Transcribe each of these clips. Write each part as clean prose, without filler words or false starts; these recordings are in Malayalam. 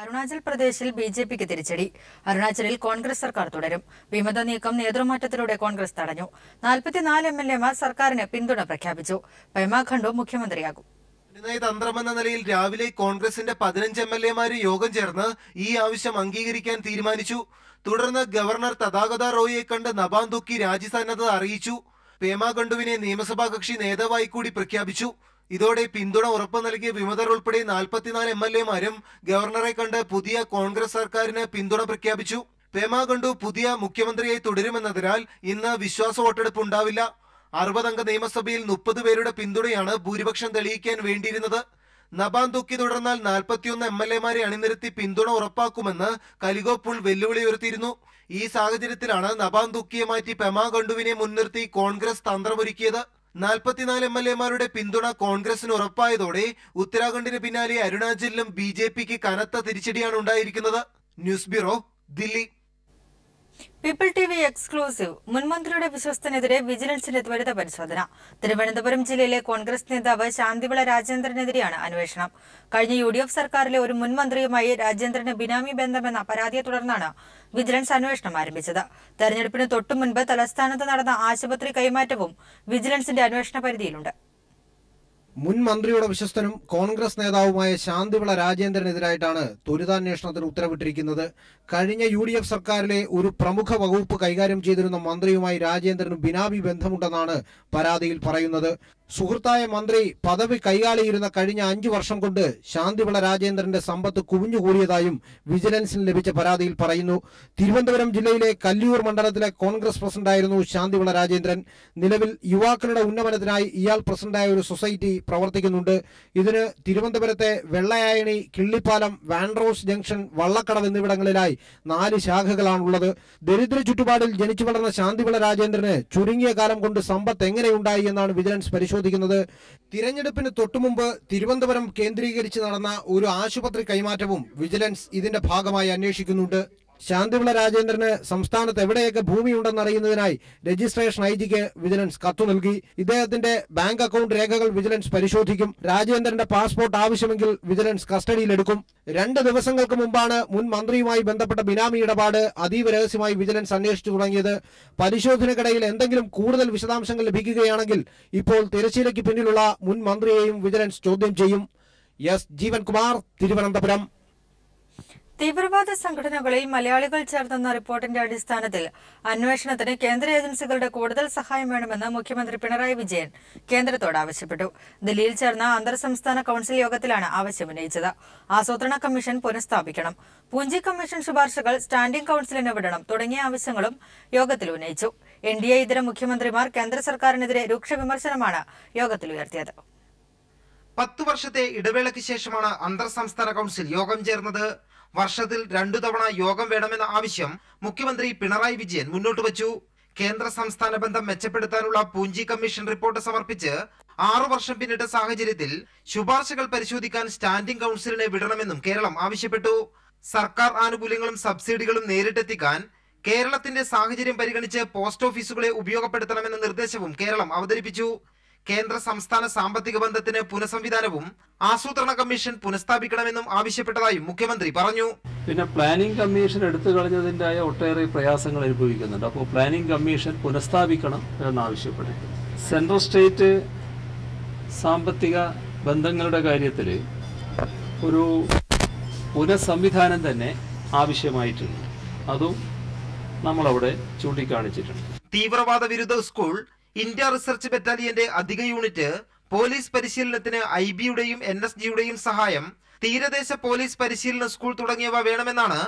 അരുണാചൽ പ്രദേശിൽ ബിജെപിക്ക് തിരിച്ചടി. അരുണാചലിൽ കോൺഗ്രസ് സർക്കാർ തുടരും. വിമത നീക്കം നേതൃമാറ്റത്തിലൂടെ കോൺഗ്രസ് തടഞ്ഞു. 44 എംഎൽഎമാർ സർക്കാരിന് പിന്തുണ പ്രഖ്യാപിച്ചു. പെമാ ഖണ്ഡു മുഖ്യമന്ത്രിയാകും. തന്ത്രമെന്ന നിലയിൽ രാവിലെ കോൺഗ്രസിന്റെ 15 എംഎൽഎമാര് യോഗം ചേർന്ന് ഈ ആവശ്യം അംഗീകരിക്കാൻ തീരുമാനിച്ചു. തുടർന്ന് ഗവർണർ തഥാഗത റോയിയെ കണ്ട് നബാം തുക്കി രാജിസന്നദ്ധത അറിയിച്ചു. പേമാ ഖണ്ഡുവിനെ നിയമസഭാ കക്ഷി നേതാവായി കൂടി പ്രഖ്യാപിച്ചു. ഇതോടെ പിന്തുണ ഉറപ്പു നൽകിയ വിമതർ ഉൾപ്പെടെ 44 എംഎൽഎമാരും ഗവർണറെ കണ്ട് പുതിയ കോൺഗ്രസ് സർക്കാരിന് പിന്തുണ പ്രഖ്യാപിച്ചു. പേമാ ഖണ്ഡു പുതിയ മുഖ്യമന്ത്രിയായി തുടരുമെന്നതിനാൽ ഇന്ന് വിശ്വാസ വോട്ടെടുപ്പ് ഉണ്ടാവില്ല. 60 അംഗ നിയമസഭയിൽ 30 പേരുടെ പിന്തുണയാണ് ഭൂരിപക്ഷം തെളിയിക്കാൻ വേണ്ടിയിരുന്നത്. നബാം തുക്കി തുടർന്നാൽ 41 എംഎൽഎമാരെ അണിനിരത്തി പിന്തുണ ഉറപ്പാക്കുമെന്ന് കലിഗോപുൾ വെല്ലുവിളി ഉയർത്തിയിരുന്നു. ഈ സാഹചര്യത്തിലാണ് നബാം തുക്കിയെ മാറ്റി പെമാ ഖണ്ഡുവിനെ മുൻനിർത്തി കോൺഗ്രസ് തന്ത്രമൊരുക്കിയത്. 44 എംഎൽഎമാരുടെ പിന്തുണ കോൺഗ്രസിന് ഉറപ്പായതോടെ ഉത്തരാഖണ്ഡിന് പിന്നാലെ അരുണാചലിലും ബിജെപിക്ക് കനത്ത തിരിച്ചടിയാണ് ഉണ്ടായിരിക്കുന്നത്. News bureau, Delhi. People TV exclusive. മുൻമന്ത്രിയുടെ വിശ്വസ്തനെതിരെ വിജിലൻസിന്റെ ത്വരിത പരിശോധന. തിരുവനന്തപുരം ജില്ലയിലെ കോൺഗ്രസ് നേതാവ് ശാന്തിവിള രാജേന്ദ്രനെതിരെയാണ് അന്വേഷണം. കഴിഞ്ഞ UDF സർക്കാരിലെ ഒരു മുൻമന്ത്രിയുമായി രാജേന്ദ്രന് ബിനാമി ബന്ധമെന്ന പരാതിയെ തുടർന്നാണ് വിജിലൻസ് അന്വേഷണം ആരംഭിച്ചത്. തെരഞ്ഞെടുപ്പിന് തൊട്ടുമുൻപ് തലസ്ഥാനത്ത് നടന്ന ആശുപത്രി കൈമാറ്റവും വിജിലൻസിന്റെ അന്വേഷണ പരിധിയിലുണ്ട്. മുൻ മന്ത്രിയുടെ വിശ്വസ്തനും കോൺഗ്രസ് നേതാവുമായ ശാന്തിവിള രാജേന്ദ്രനെതിരായിട്ടാണ് ത്വരിതാന്വേഷണത്തിന് ഉത്തരവിട്ടിരിക്കുന്നത്. കഴിഞ്ഞ UDF സർക്കാരിലെ ഒരു പ്രമുഖ വകുപ്പ് കൈകാര്യം ചെയ്തിരുന്ന മന്ത്രിയുമായി രാജേന്ദ്രന് ബിനാമി ബന്ധമുണ്ടെന്നാണ് പരാതിയിൽ പറയുന്നത്. സുഹൃത്തായ മന്ത്രി പദവി കൈകാളിയിരുന്ന കഴിഞ്ഞ 5 വർഷം കൊണ്ട് ശാന്തിവിള രാജേന്ദ്രന്റെ സമ്പത്ത് കുവിഞ്ഞുകൂടിയതായും വിജിലൻസിന് ലഭിച്ച പരാതിയിൽ പറയുന്നു. തിരുവനന്തപുരം ജില്ലയിലെ കല്ലിയൂർ മണ്ഡലത്തിലെ കോൺഗ്രസ് പ്രസിഡന്റായിരുന്നു ശാന്തിവിള രാജേന്ദ്രൻ. നിലവിൽ യുവാക്കളുടെ ഉന്നമനത്തിനായി ഇയാൾ പ്രസിഡന്റായ ഒരു സൊസൈറ്റി പ്രവർത്തിക്കുന്നുണ്ട്. ഇതിന് തിരുവനന്തപുരത്തെ വെള്ളയായണി, കിള്ളിപ്പാലം, വാൻഡ്രോസ് ജംഗ്ഷൻ, വള്ളക്കടവ് എന്നിവിടങ്ങളിലായി 4 ശാഖകളാണുള്ളത്. ദരിദ്ര ചുറ്റുപാടിൽ ജനിച്ചു വളർന്ന ശാന്തിവിള രാജേന്ദ്രന് ചുരുങ്ങിയ കാലം കൊണ്ട് സമ്പത്ത് എങ്ങനെയുണ്ടായി എന്നാണ് വിജിലൻസ് പരിശോധിക്കുന്നത്. തിരഞ്ഞെടുപ്പിന് തൊട്ടുമുമ്പ് തിരുവനന്തപുരം കേന്ദ്രീകരിച്ച് നടന്ന ഒരു ആശുപത്രി കൈമാറ്റവും വിജിലൻസ് ഇതിന്റെ ഭാഗമായി അന്വേഷിക്കുന്നുണ്ട്. ശാന്തിവിള രാജേന്ദ്രന് സംസ്ഥാനത്ത് എവിടെയൊക്കെ ഭൂമിയുണ്ടെന്നറിയുന്നതിനായി രജിസ്ട്രേഷൻ IG-ക്ക് വിജിലൻസ് കത്തു നൽകി. ഇദ്ദേഹത്തിന്റെ ബാങ്ക് അക്കൗണ്ട് രേഖകൾ വിജിലൻസ് പരിശോധിക്കും. രാജേന്ദ്രന്റെ പാസ്പോർട്ട് ആവശ്യമെങ്കിൽ വിജിലൻസ് കസ്റ്റഡിയിലെടുക്കും. 2 ദിവസങ്ങൾക്ക് മുമ്പാണ് മുൻ മന്ത്രിയുമായി ബന്ധപ്പെട്ട ബിനാമി ഇടപാട് അതീവ രഹസ്യമായി വിജിലൻസ് അന്വേഷിച്ചു തുടങ്ങിയത്. പരിശോധനയ്ക്കിടയിൽ എന്തെങ്കിലും കൂടുതൽ വിശദാംശങ്ങൾ ലഭിക്കുകയാണെങ്കിൽ ഇപ്പോൾ തിരശ്ശീലയ്ക്ക് പിന്നിലുള്ള മുൻ മന്ത്രിയെയും വിജിലൻസ് ചോദ്യം ചെയ്യും. എസ് ജീവൻകുമാർ, തിരുവനന്തപുരം. തീവ്രവാദ സംഘടനകളിൽ മലയാളികൾ ചേർന്നെന്ന റിപ്പോർട്ടിന്റെ അടിസ്ഥാനത്തിൽ അന്വേഷണത്തിന് കേന്ദ്ര ഏജൻസികളുടെ കൂടുതൽ സഹായം വേണമെന്ന് മുഖ്യമന്ത്രി പിണറായി വിജയൻ കേന്ദ്രത്തോട് ആവശ്യപ്പെട്ടു. ദില്ലിയിൽ ചേർന്ന അന്തർ സംസ്ഥാന കൌൺസിൽ യോഗത്തിലാണ് ആവശ്യമുന്നയിച്ചത്. ആസൂത്രണ കമ്മീഷൻ പുനഃസ്ഥാപിക്കണം, പൂഞ്ചി കമ്മീഷൻ ശുപാർശകൾ സ്റ്റാൻഡിംഗ് കൌൺസിലിന് വിടണം തുടങ്ങിയ ആവശ്യങ്ങളും യോഗത്തിൽ ഉന്നയിച്ചു. NDA ഇതര മുഖ്യമന്ത്രിമാർ കേന്ദ്ര സർക്കാരിനെതിരെ രൂക്ഷ വിമർശനമാണ് യോഗത്തിൽ ഉയർത്തിയത്. 10 വർഷത്തെ ഇടവേളയ്ക്ക് ശേഷമാണ് അന്തർ സംസ്ഥാന കൌൺസിൽ യോഗം ചേർന്നത്. വർഷത്തിൽ 2 തവണ യോഗം വേണമെന്ന ആവശ്യം മുഖ്യമന്ത്രി പിണറായി വിജയൻ മുന്നോട്ട് വച്ചു. കേന്ദ്ര സംസ്ഥാന ബന്ധം മെച്ചപ്പെടുത്താനുള്ള പൂഞ്ചി കമ്മീഷൻ റിപ്പോർട്ട് സമർപ്പിച്ച് 6 വർഷം പിന്നിട്ട സാഹചര്യത്തിൽ ശുപാർശകൾ പരിശോധിക്കാൻ സ്റ്റാൻഡിംഗ് കൌൺസിലിനെ വിടണമെന്നും കേരളം ആവശ്യപ്പെട്ടു. സർക്കാർ ആനുകൂല്യങ്ങളും സബ്സിഡികളും നേരിട്ടെത്തിക്കാൻ കേരളത്തിന്റെ സാഹചര്യം പരിഗണിച്ച് പോസ്റ്റ് ഓഫീസുകളെ ഉപയോഗപ്പെടുത്തണമെന്ന നിർദ്ദേശവും കേരളം അവതരിപ്പിച്ചു. കേന്ദ്ര സംസ്ഥാന സാമ്പത്തിക ബന്ധത്തിന് പുനഃസംവിധാനവും ആസൂത്രണ കമ്മീഷൻ പുനഃസ്ഥാപിക്കണമെന്നും ആവശ്യപ്പെട്ടതായും മുഖ്യമന്ത്രി പറഞ്ഞു. പിന്നെ പ്ലാനിംഗ് കമ്മീഷൻ എടുത്തു കളഞ്ഞതിൻ്റെതായ ഒട്ടേറെ പ്രയാസങ്ങൾ അനുഭവിക്കുന്നുണ്ട്. അപ്പോൾ പ്ലാനിംഗ് കമ്മീഷൻ പുനഃസ്ഥാപിക്കണം എന്നാവശ്യപ്പെട്ടു. സെൻട്രൽ സ്റ്റേറ്റ് സാമ്പത്തിക ബന്ധങ്ങളുടെ കാര്യത്തിൽ ഒരു പുനഃസംവിധാനം തന്നെ ആവശ്യമായിട്ടുണ്ട്. അതും നമ്മളവിടെ ചൂണ്ടിക്കാണിച്ചിട്ടുണ്ട്. തീവ്രവാദ വിരുദ്ധ സ്കൂൾ, ഇന്ത്യ റിസർച്ച് ബറ്റാലിയന്റെ അധിക യൂണിറ്റ്, പോലീസ് പരിശീലനത്തിന് IB-യുടെയും NSG-യുടെയും സഹായം, തീരദേശ പോലീസ് പരിശീലന സ്കൂൾ തുടങ്ങിയവ വേണമെന്നാണ്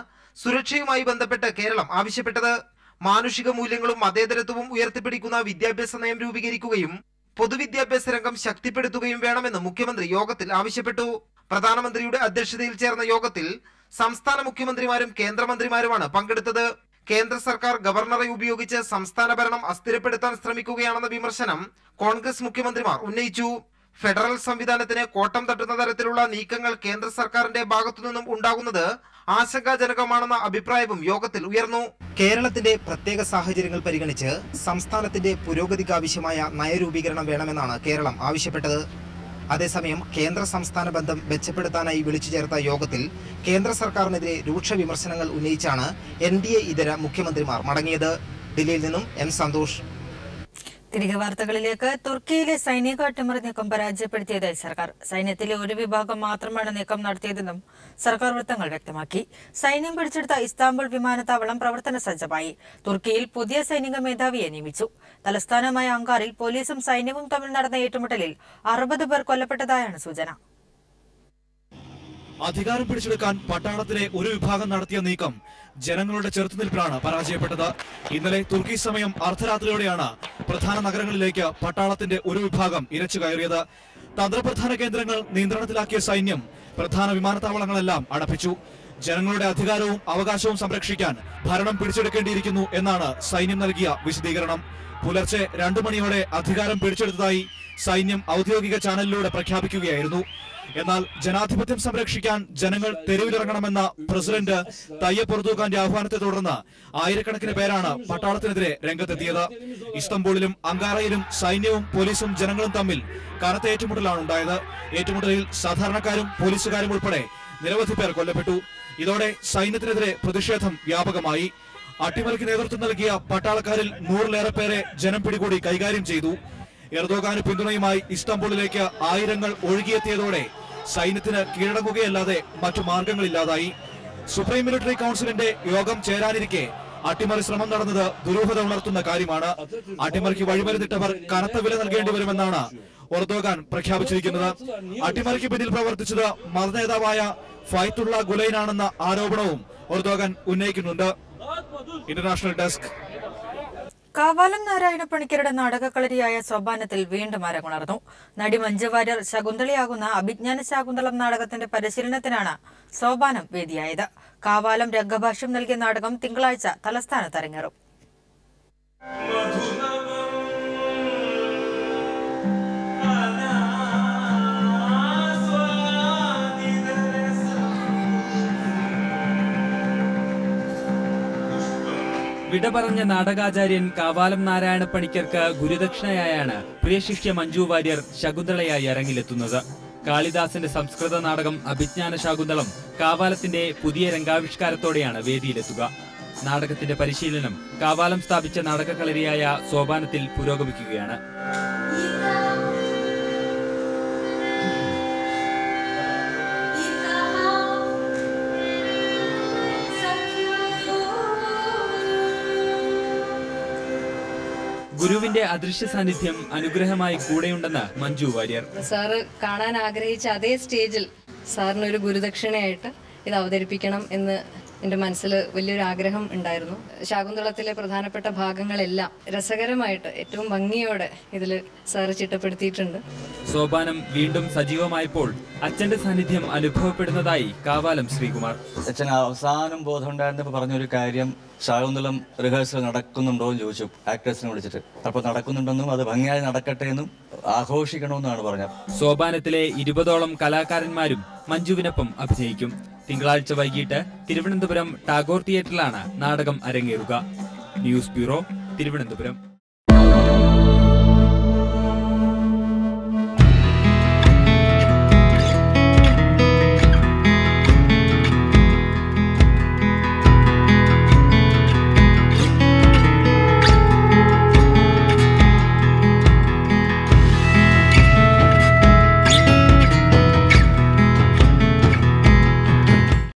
സുരക്ഷയുമായി ബന്ധപ്പെട്ട് കേരളം ആവശ്യപ്പെട്ടത്. മാനുഷിക മൂല്യങ്ങളും മതേതരത്വവും ഉയർത്തിപ്പിടിക്കുന്ന വിദ്യാഭ്യാസ നയം രൂപീകരിക്കുകയും പൊതുവിദ്യാഭ്യാസ രംഗം ശക്തിപ്പെടുത്തുകയും വേണമെന്ന് മുഖ്യമന്ത്രി യോഗത്തിൽ ആവശ്യപ്പെട്ടു. പ്രധാനമന്ത്രിയുടെ അധ്യക്ഷതയിൽ ചേർന്ന യോഗത്തിൽ സംസ്ഥാന മുഖ്യമന്ത്രിമാരും കേന്ദ്രമന്ത്രിമാരുമാണ് പങ്കെടുത്തത്. കേന്ദ്ര സർക്കാർ ഗവർണറെ ഉപയോഗിച്ച് സംസ്ഥാന ഭരണം അസ്ഥിരപ്പെടുത്താൻ ശ്രമിക്കുകയാണെന്ന വിമർശനം കോൺഗ്രസ് മുഖ്യമന്ത്രിമാർ ഉന്നയിച്ചു. ഫെഡറൽ സംവിധാനത്തിന് കോട്ടം തട്ടുന്ന തരത്തിലുള്ള നീക്കങ്ങൾ കേന്ദ്ര സർക്കാരിന്റെ ഭാഗത്തുനിന്നും ഉണ്ടാകുന്നത് ആശങ്കാജനകമാണെന്ന അഭിപ്രായവും യോഗത്തിൽ ഉയർന്നു. കേരളത്തിന്റെ പ്രത്യേക സാഹചര്യങ്ങൾ പരിഗണിച്ച് സംസ്ഥാനത്തിന്റെ പുരോഗതിക്കാവശ്യമായ നയരൂപീകരണം വേണമെന്നാണ് കേരളം ആവശ്യപ്പെട്ടത്. അതേസമയം കേന്ദ്ര സംസ്ഥാന ബന്ധം മെച്ചപ്പെടുത്താനായി വിളിച്ചു ചേർത്ത യോഗത്തിൽ കേന്ദ്ര സർക്കാരിനെതിരെ രൂക്ഷ വിമർശനങ്ങൾ ഉന്നയിച്ചാണ് NDA ഇതര മുഖ്യമന്ത്രിമാർ മടങ്ങിയത്. ദില്ലിയിൽ നിന്നും M. സന്തോഷ്. തിരികെ വാർത്തകളിലേക്ക്. തുർക്കിയിലെ സൈനിക അട്ടിമറി നീക്കം പരാജയപ്പെടുത്തിയതായി സർക്കാർ. സൈന്യത്തിലെ ഒരു വിഭാഗം മാത്രമാണ് നീക്കം നടത്തിയതെന്നും സർക്കാർ വൃത്തങ്ങൾ വ്യക്തമാക്കി. സൈന്യം പിടിച്ചെടുത്ത ഇസ്താംബുൾ വിമാനത്താവളം പ്രവർത്തന സജ്ജമായി. തുർക്കിയിൽ പുതിയ സൈനിക മേധാവിയെ നിയമിച്ചു. തലസ്ഥാനമായ അങ്കാറിൽ പോലീസും സൈന്യവും തമ്മിൽ നടന്ന ഏറ്റുമുട്ടലിൽ 60 പേർ കൊല്ലപ്പെട്ടതായാണ് സൂചന. അധികാരം പിടിച്ചെടുക്കാൻ പട്ടാളത്തിലെ ഒരു വിഭാഗം നടത്തിയ നീക്കം ജനങ്ങളുടെ ചെറുത്തുനിൽപ്പിലാണ് പരാജയപ്പെട്ടത്. ഇന്നലെ തുർക്കി സമയം അർദ്ധരാത്രിയോടെയാണ് പ്രധാന നഗരങ്ങളിലേക്ക് പട്ടാളത്തിന്റെ ഒരു വിഭാഗം ഇരച്ചു കയറിയത്. തന്ത്രപ്രധാന കേന്ദ്രങ്ങൾ നിയന്ത്രണത്തിലാക്കിയ സൈന്യം പ്രധാന വിമാനത്താവളങ്ങളെല്ലാം അടപ്പിച്ചു. ജനങ്ങളുടെ അധികാരവും അവകാശവും സംരക്ഷിക്കാൻ ഭരണം പിടിച്ചെടുക്കേണ്ടിയിരിക്കുന്നു എന്നാണ് സൈന്യം നൽകിയ വിശദീകരണം. പുലർച്ചെ 2 മണിയോടെ അധികാരം പിടിച്ചെടുത്തതായി സൈന്യം ഔദ്യോഗിക ചാനലിലൂടെ പ്രഖ്യാപിക്കുകയായിരുന്നു. എന്നാൽ ജനാധിപത്യം സംരക്ഷിക്കാൻ ജനങ്ങൾ തെരുവിലിറങ്ങണമെന്ന പ്രസിഡന്റ് തയ്യപ്പ് എർദോഗാന്റെ ആഹ്വാനത്തെ തുടർന്ന് ആയിരക്കണക്കിന് പേരാണ് പട്ടാളത്തിനെതിരെ രംഗത്തെത്തിയത്. ഇസ്തംബൂളിലും അങ്കാറയിലും സൈന്യവും പോലീസും ജനങ്ങളും തമ്മിൽ കനത്ത ഏറ്റുമുട്ടലാണ് ഉണ്ടായത്. ഏറ്റുമുട്ടലിൽ സാധാരണക്കാരും പോലീസുകാരും ഉൾപ്പെടെ നിരവധി പേർ കൊല്ലപ്പെട്ടു. ഇതോടെ സൈന്യത്തിനെതിരെ പ്രതിഷേധം വ്യാപകമായി. അട്ടിമറിക്ക് നേതൃത്വം നൽകിയ പട്ടാളക്കാരിൽ 100-ലേറെ പേരെ ജനം പിടികൂടി കൈകാര്യം ചെയ്തു. എർദോഗാന് പിന്തുണയുമായി ഇസ്താംബൂളിലേക്ക് ആയിരങ്ങൾ ഒഴുകിയെത്തിയതോടെ സൈന്യത്തിന് കീഴടങ്ങുകയല്ലാതെ മറ്റു മാർഗങ്ങളില്ലാതായി. സുപ്രീം മിലിറ്ററി കൗൺസിലിന്റെ യോഗം ചേരാനിരിക്കെ അട്ടിമറി ശ്രമം നടന്നത് ദുരൂഹത ഉണർത്തുന്ന കാര്യമാണ്. അട്ടിമറിക്ക് വഴിമരുന്നിട്ടവർ കനത്ത വില നൽകേണ്ടി വരുമെന്നാണ് എർദോഗാൻ പ്രഖ്യാപിച്ചിരിക്കുന്നത്. അട്ടിമറിക്ക് പിന്നിൽ പ്രവർത്തിച്ചത് മതനേതാവായ ഫൈത്തുള്ള ഗുലൈനാണെന്ന ആരോപണവും എർദോഗാൻ ഉന്നയിക്കുന്നുണ്ട്. International desk. കാവാലം നാരായണ പണിക്കരുടെ നാടകക്കളരിയായ സോപാനത്തിൽ വീണ്ടും അരങ്ങുണർന്നു. നടി മഞ്ജു വാര്യർ ശകുന്തളയാകുന്ന അഭിജ്ഞാന ശാകുന്തളം നാടകത്തിന്റെ പരിശീലനത്തിനാണ് സോപാനം വേദിയായത്. കാവാലം രംഗഭാഷ്യം നൽകിയ നാടകം തിങ്കളാഴ്ച തലസ്ഥാനത്ത് അരങ്ങേറും. വിട പറഞ്ഞ നാടകാചാര്യൻ കാവാലം നാരായണ പണിക്കർക്ക് ഗുരുദക്ഷിണയായാണ് പ്രിയ ശിഷ്യ മഞ്ജു വാര്യർ ശകുന്തളയായി അരങ്ങിലെത്തുന്നത്. കാളിദാസന്റെ സംസ്കൃത നാടകം അഭിജ്ഞാന ശാകുന്തളം കാവാലത്തിന്റെ പുതിയ രംഗാവിഷ്കാരത്തോടെയാണ് വേദിയിലെത്തുക. നാടകത്തിന്റെ പരിശീലനം കാവാലം സ്ഥാപിച്ച നാടകക്കളരിയായ സോപാനത്തിൽ പുരോഗമിക്കുകയാണ്. ഗുരുവിന്റെ അദൃശ്യ സാന്നിധ്യം അനുഗ്രഹമായി കൂടെയുണ്ടെന്ന് മഞ്ജു വാര്യർ. സാറ് കാണാൻ ആഗ്രഹിച്ച അതേ സ്റ്റേജിൽ സാറിനൊരു ഗുരുദക്ഷിണയായിട്ട് ഇത് അവതരിപ്പിക്കണം എന്ന് എൻ്റെ മനസ്സിൽ വലിയൊരു ആഗ്രഹം ഉണ്ടായിരുന്നു. ശാകുന്തളത്തിലെ പ്രധാനപ്പെട്ട ഭാഗങ്ങളെല്ലാം രസകരമായിട്ട് ഏറ്റവും ഭംഗിയോടെ ഇതിൽ സാറ് ചിട്ടപ്പെടുത്തിയിട്ടുണ്ട്. സോപാനം വീണ്ടും സജീവമായപ്പോൾ അച്ഛന്റെ സാന്നിധ്യം അനുഭവപ്പെടുന്നതായി കാവാലം ശ്രീകുമാർ. അച്ഛൻ അവസാനം ബോധം ഉണ്ടായിരുന്നപ്പോൾ പറഞ്ഞൊരു കാര്യം, ശാകുന്തളം റിഹേഴ്സൽ നടക്കുന്നുണ്ടോ എന്ന് ചോദിച്ചു ആക്ടേഴ്സിനെ വിളിച്ചിട്ട്. അപ്പോൾ നടക്കുന്നുണ്ടെന്നും അത് ഭംഗിയായി നടക്കട്ടെ എന്നും ആഘോഷിക്കണമെന്നാണ് പറഞ്ഞത്. സോപാനത്തിലെ 20ഓളം കലാകാരന്മാരും മഞ്ജുവിനൊപ്പം അഭിനയിക്കും. തിങ്കളാഴ്ച വൈകിട്ട് തിരുവനന്തപുരം ടാഗോർ തിയേറ്ററിലാണ് നാടകം അരങ്ങേറുക. News bureau, Thiruvananthapuram.